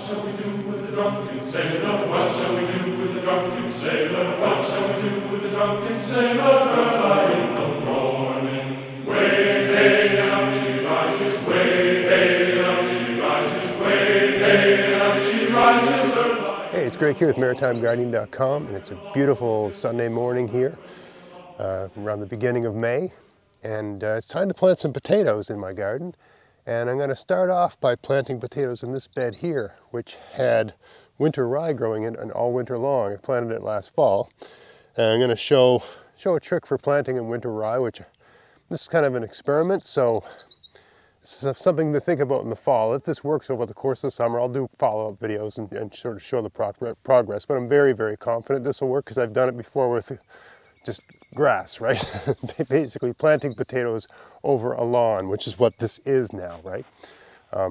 shall we do with the drunken sailor? What shall we do with the drunken sailor? What shall we do with the drunken sailor? Early in the morning, way hey and up she rises, way hey and up she rises, way hey and up she rises early. Hey, it's Greg here with MaritimeGardening.com, and it's a beautiful Sunday morning here around the beginning of May, and it's time to plant some potatoes in my garden. And I'm going to start off by planting potatoes in this bed here, which had winter rye growing in all winter long. I planted it last fall. And I'm going to show a trick for planting in winter rye, which this is kind of an experiment, so this is something to think about in the fall. If this works over the course of the summer, I'll do follow-up videos and sort of show the progress. But I'm very, very confident this will work because I've done it before with just grass, right? Basically planting potatoes over a lawn, which is what this is now, right? I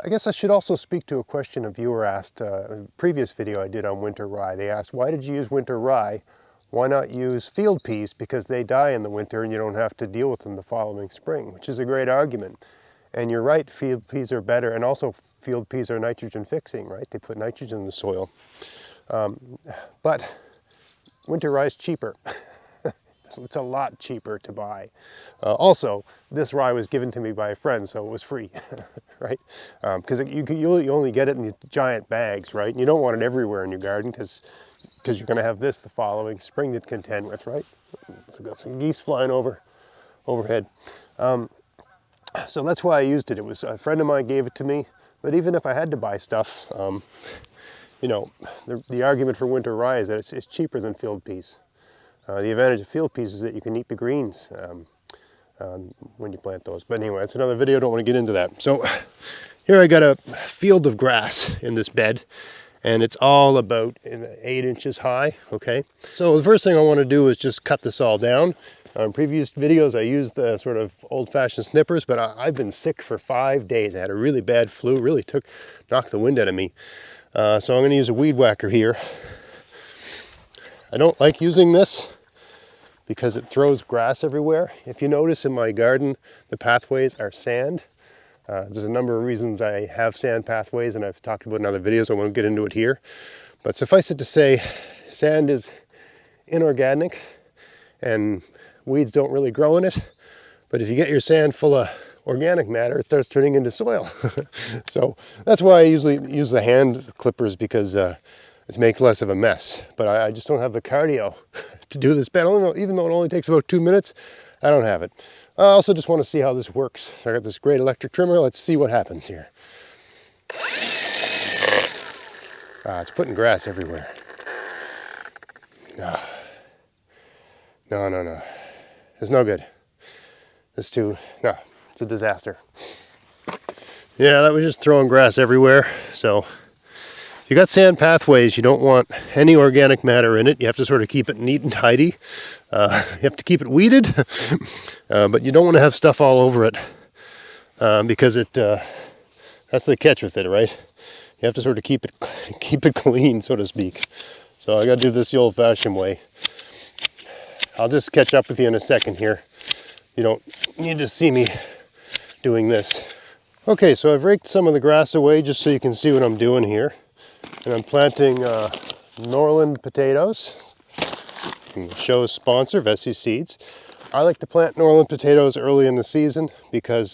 guess I should also speak to a question a viewer asked in a previous video I did on winter rye. They asked, why did you use winter rye? Why not use field peas? Because they die in the winter and you don't have to deal with them the following spring, which is a great argument. And you're right, field peas are better, and also field peas are nitrogen fixing, right? They put nitrogen in the soil. But winter rye is cheaper. It's a lot cheaper to buy. Also, this rye was given to me by a friend, so it was free, right? Because you only get it in these giant bags, right? And you don't want it everywhere in your garden because you're going to have this the following spring to contend with, right? So got some geese flying overhead. So that's why I used it. It was a friend of mine gave it to me. But even if I had to buy stuff, you know, the argument for winter rye is that it's cheaper than field peas. The advantage of field peas is that you can eat the greens when you plant those. But anyway, it's another video, don't want to get into that. So here I got a field of grass in this bed, and it's all about 8 inches high, okay? So the first thing I want to do is just cut this all down. On previous videos I used the sort of old-fashioned snippers, but I've been sick for 5 days. I had a really bad flu, really knocked the wind out of me. So I'm going to use a weed whacker here. I don't like using this because it throws grass everywhere. If you notice in my garden, the pathways are sand. There's a number of reasons I have sand pathways, and I've talked about in other videos. I won't get into it here. But suffice it to say, sand is inorganic and weeds don't really grow in it. But if you get your sand full of organic matter, it starts turning into soil. So that's why I usually use the hand clippers, because it makes less of a mess. But I just don't have the cardio to do this bed. Even though it only takes about 2 minutes, I don't have it. I also just want to see how this works. So I got this great electric trimmer. Let's see what happens here. It's putting grass everywhere. No. It's no good. It's a disaster. Yeah, that was just throwing grass everywhere. So if you got sand pathways, you don't want any organic matter in it. You have to sort of keep it neat and tidy. You have to keep it weeded, but you don't want to have stuff all over it because that's the catch with it, right? You have to sort of keep it clean, so to speak. So I got to do this the old-fashioned way. I'll just catch up with you in a second here. You don't need to see me doing this. Okay, so I've raked some of the grass away just so you can see what I'm doing here. And I'm planting Norland potatoes. Show's sponsor, Vessi Seeds. I like to plant Norland potatoes early in the season because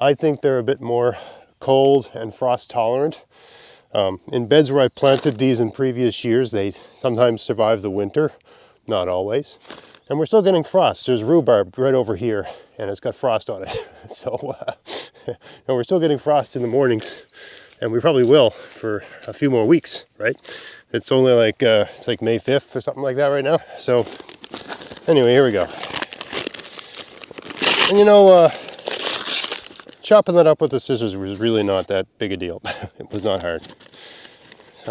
I think they're a bit more cold and frost tolerant. In beds where I planted these in previous years, they sometimes survive the winter, not always. And we're still getting frost. There's rhubarb right over here, and it's got frost on it. So we're still getting frost in the mornings, and we probably will for a few more weeks, right? It's only like it's like May 5th or something like that right now. So anyway, here we go. And you know, chopping that up with the scissors was really not that big a deal. It was not hard.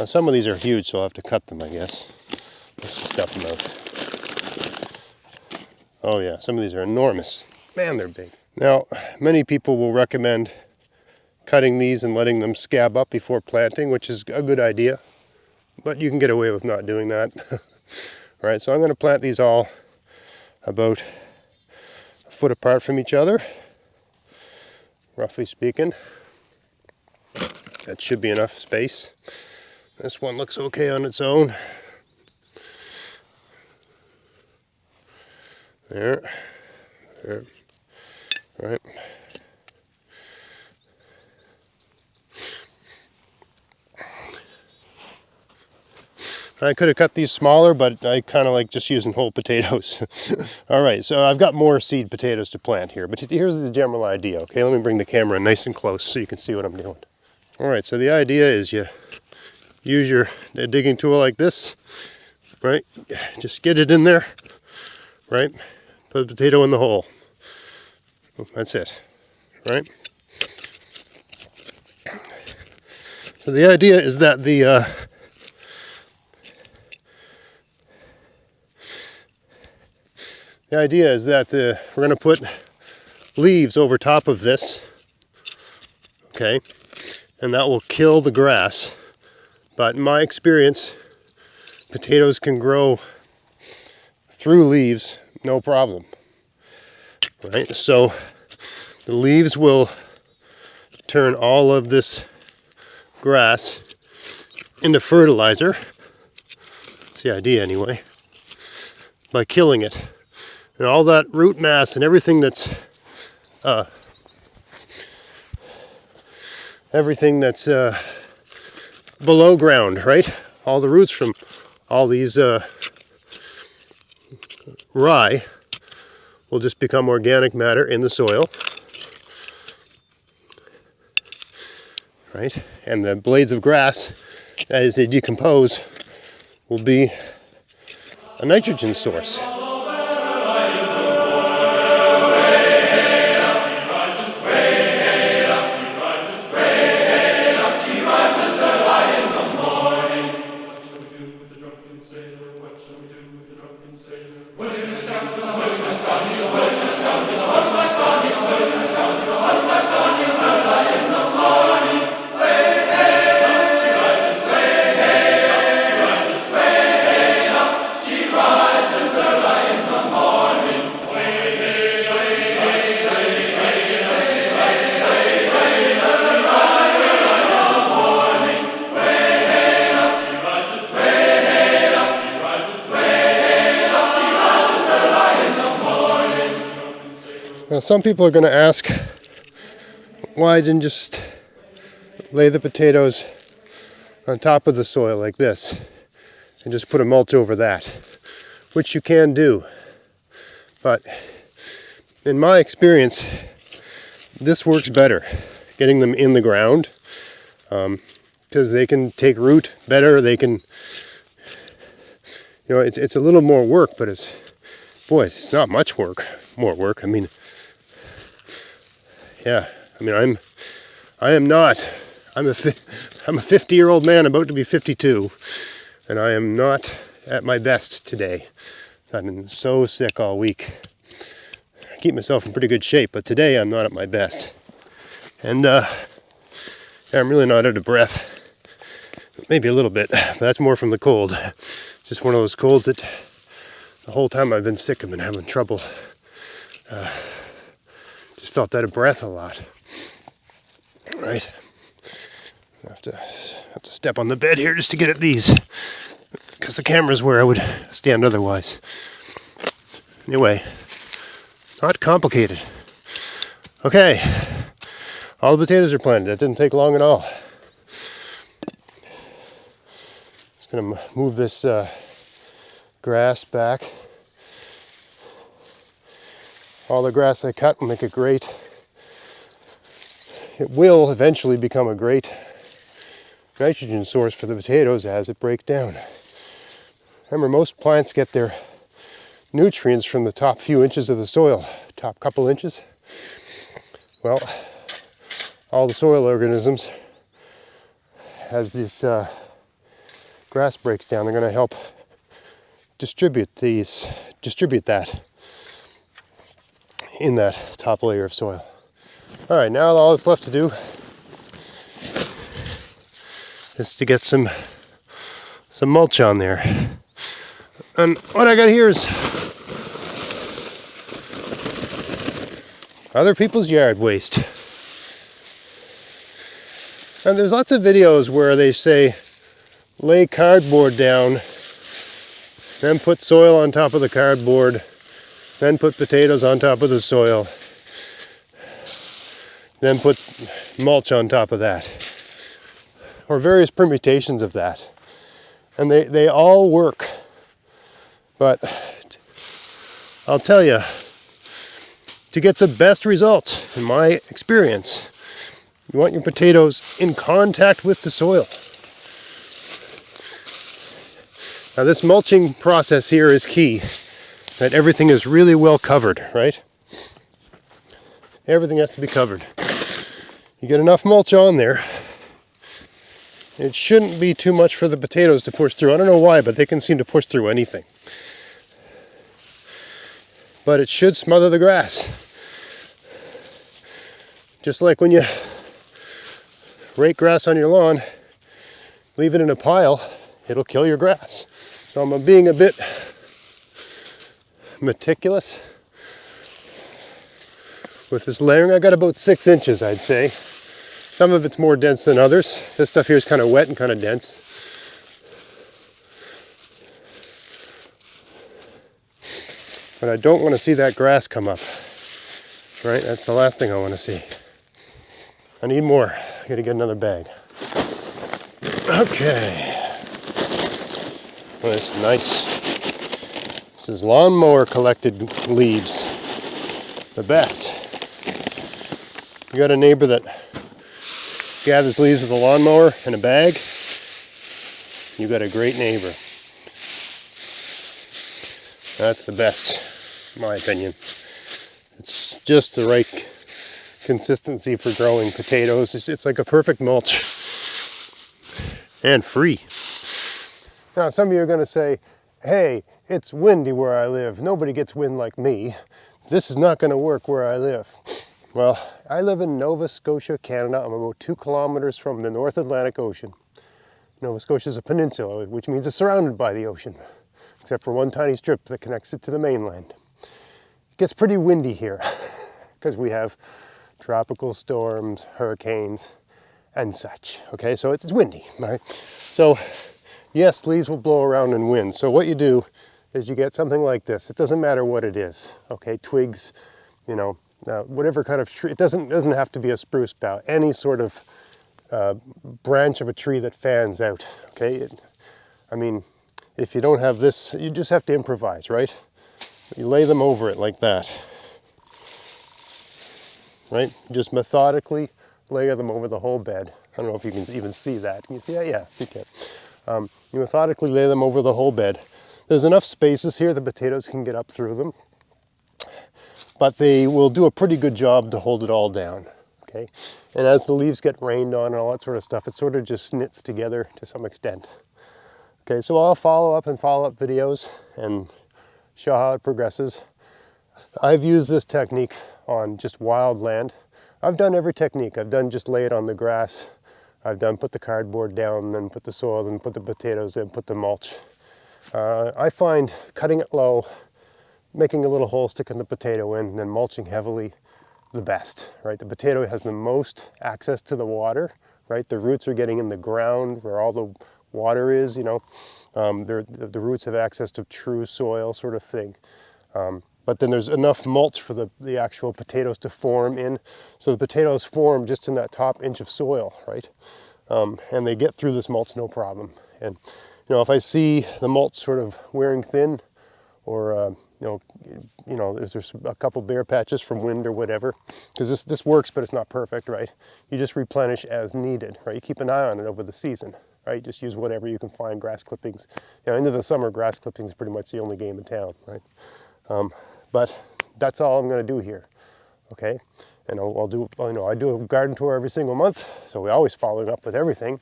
Some of these are huge, so I'll have to cut them, I guess. Let's just stuff them out. Oh yeah, some of these are enormous. Man, they're big. Now, many people will recommend cutting these and letting them scab up before planting, which is a good idea. But you can get away with not doing that. All right, so I'm going to plant these all about a foot apart from each other, roughly speaking. That should be enough space. This one looks okay on its own. There. There. Right. I could have cut these smaller, but I kind of like just using whole potatoes. All right, so I've got more seed potatoes to plant here, but here's the general idea, okay? Let me bring the camera nice and close so you can see what I'm doing. All right, so the idea is you use your digging tool like this, right? Just get it in there, right? Put the potato in the hole. That's it, right? So the idea is that the we're going to put leaves over top of this, okay, and that will kill the grass. But in my experience, potatoes can grow through leaves, no problem, right? So the leaves will turn all of this grass into fertilizer. That's the idea anyway, by killing it. And all that root mass and everything that's below ground, right? All the roots from all these rye will just become organic matter in the soil, right? And the blades of grass, as they decompose, will be a nitrogen source. Now some people are going to ask why I didn't just lay the potatoes on top of the soil like this and just put a mulch over that, which you can do. But in my experience, this works better, getting them in the ground, because they can take root better. They can, you know, it's a little more work, but it's not much work, more work. I mean, yeah, I mean, I'm a 50-year-old man about to be 52, and I am not at my best today. I've been so sick all week. I keep myself in pretty good shape, but today I'm not at my best. And I'm really not out of breath. Maybe a little bit, but that's more from the cold. Just one of those colds that the whole time I've been sick I've been having trouble. Just felt out of breath a lot. Right. I have to step on the bed here just to get at these, because the camera's where I would stand otherwise. Anyway, not complicated. Okay, all the potatoes are planted. That didn't take long at all. Just gonna move this grass back. All the grass I cut will make a great, it will eventually become a great nitrogen source for the potatoes as it breaks down. Remember, most plants get their nutrients from the top few inches of the soil, top couple inches. Well, all the soil organisms, as this grass breaks down, they're going to help distribute that in that top layer of soil. All right, now all that's left to do is to get some mulch on there. And what I got here is other people's yard waste. And there's lots of videos where they say lay cardboard down, then put soil on top of the cardboard, then put potatoes on top of the soil, then put mulch on top of that, or various permutations of that. And they all work. But I'll tell you, to get the best results, in my experience, you want your potatoes in contact with the soil. Now this mulching process here is key, that everything is really well covered, right? Everything has to be covered. You get enough mulch on there, it shouldn't be too much for the potatoes to push through. I don't know why, but they can seem to push through anything. But it should smother the grass. Just like when you rake grass on your lawn, leave it in a pile, it'll kill your grass. So I'm being a bit meticulous with this layering. I got about 6 inches, I'd say. Some of it's more dense than others. This stuff here is kind of wet and kind of dense. But I don't want to see that grass come up, right? That's the last thing I want to see. I need more. I gotta get another bag. Okay. Well, this is nice. This is lawnmower collected leaves. The best. You got a neighbor that gathers leaves with a lawnmower and a bag, you got a great neighbor. That's the best, in my opinion. It's just the right consistency for growing potatoes. It's like a perfect mulch. And free. Now some of you are going to say, hey, it's windy where I live. Nobody gets wind like me. This is not going to work where I live. Well, I live in Nova Scotia, Canada. I'm about 2 kilometers from the North Atlantic Ocean. Nova Scotia is a peninsula, which means it's surrounded by the ocean, except for one tiny strip that connects it to the mainland. It gets pretty windy here because we have tropical storms, hurricanes, and such. Okay, so it's windy, right? So yes, leaves will blow around in wind. So what you do is you get something like this. It doesn't matter what it is, okay? Twigs, you know, whatever kind of tree. It doesn't have to be a spruce bough. Any sort of branch of a tree that fans out, okay? I mean, if you don't have this, you just have to improvise, right? You lay them over it like that, right? Just methodically layer them over the whole bed. I don't know if you can even see that. Can you see that? Yeah, you can. You methodically lay them over the whole bed. There's enough spaces here the potatoes can get up through them, but they will do a pretty good job to hold it all down, okay? And as the leaves get rained on and all that sort of stuff, it sort of just knits together to some extent. Okay, so I'll follow up videos and show how it progresses. I've used this technique on just wild land. I've done every technique. I've done just lay it on the grass. I've done put the cardboard down, then put the soil, then put the potatoes in, put the mulch. I find cutting it low, making a little hole, sticking the potato in, and then mulching heavily, the best, right? The potato has the most access to the water, right? The roots are getting in the ground where all the water is, you know. The roots have access to true soil sort of thing. But then there's enough mulch for the actual potatoes to form in. So the potatoes form just in that top inch of soil, right? And they get through this mulch no problem. And, you know, if I see the mulch sort of wearing thin, or, you know, there's a couple bare patches from wind or whatever, because this works, but it's not perfect, right? You just replenish as needed, right? You keep an eye on it over the season, right? Just use whatever you can find, grass clippings. You know, into the summer, grass clippings is pretty much the only game in town, right? But that's all I'm going to do here, okay? And I'll do, you know, I do a garden tour every single month, so we always follow up with everything.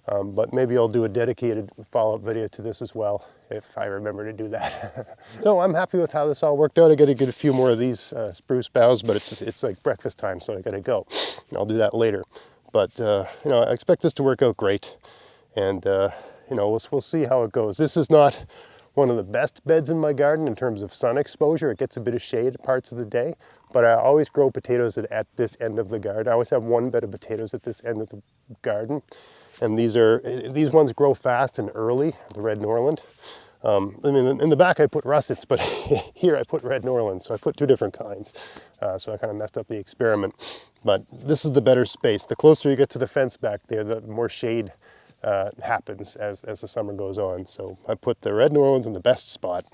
But maybe I'll do a dedicated follow-up video to this as well, if I remember to do that. So I'm happy with how this all worked out. I got to get a few more of these spruce boughs, but it's like breakfast time, so I got to go. I'll do that later. But you know, I expect this to work out great, and you know, we'll see how it goes. This is not one of the best beds in my garden in terms of sun exposure. It gets a bit of shade parts of the day, but I always grow potatoes at this end of the garden. I always have one bed of potatoes at this end of the garden. And these ones grow fast and early, the red Norland. I mean, in the back I put russets, but here I put red Norland, so I put two different kinds. So I kind of messed up the experiment. But this is the better space. The closer you get to the fence back there, the more shade happens as the summer goes on. So I put the red Norlands in the best spot.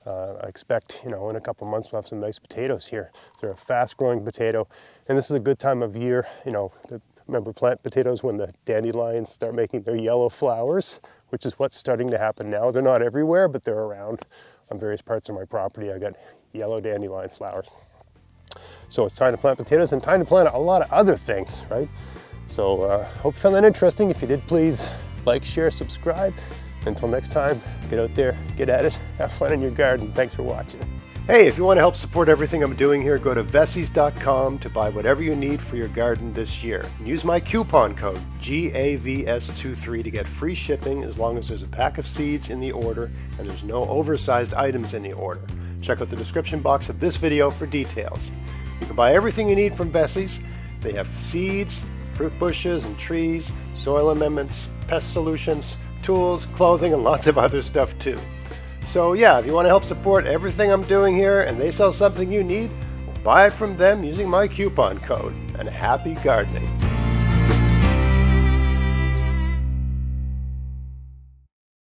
I expect, in a couple months we'll have some nice potatoes here. They're a fast-growing potato, and this is a good time of year. Remember plant potatoes when the dandelions start making their yellow flowers, which is what's starting to happen now. They're not everywhere, but they're around on various parts of my property. I got yellow dandelion flowers. So it's time to plant potatoes and time to plant a lot of other things, right? So hope you found that interesting. If you did, please like, share, subscribe. Until next time, get out there, get at it, have fun in your garden. Thanks for watching. Hey, if you want to help support everything I'm doing here, go to Vessies.com to buy whatever you need for your garden this year. And use my coupon code GAVS23 to get free shipping as long as there's a pack of seeds in the order and there's no oversized items in the order. Check out the description box of this video for details. You can buy everything you need from Vessies. They have seeds, fruit bushes and trees, soil amendments, pest solutions, tools, clothing, and lots of other stuff too. So yeah, if you want to help support everything I'm doing here and they sell something you need, buy it from them using my coupon code. And happy gardening.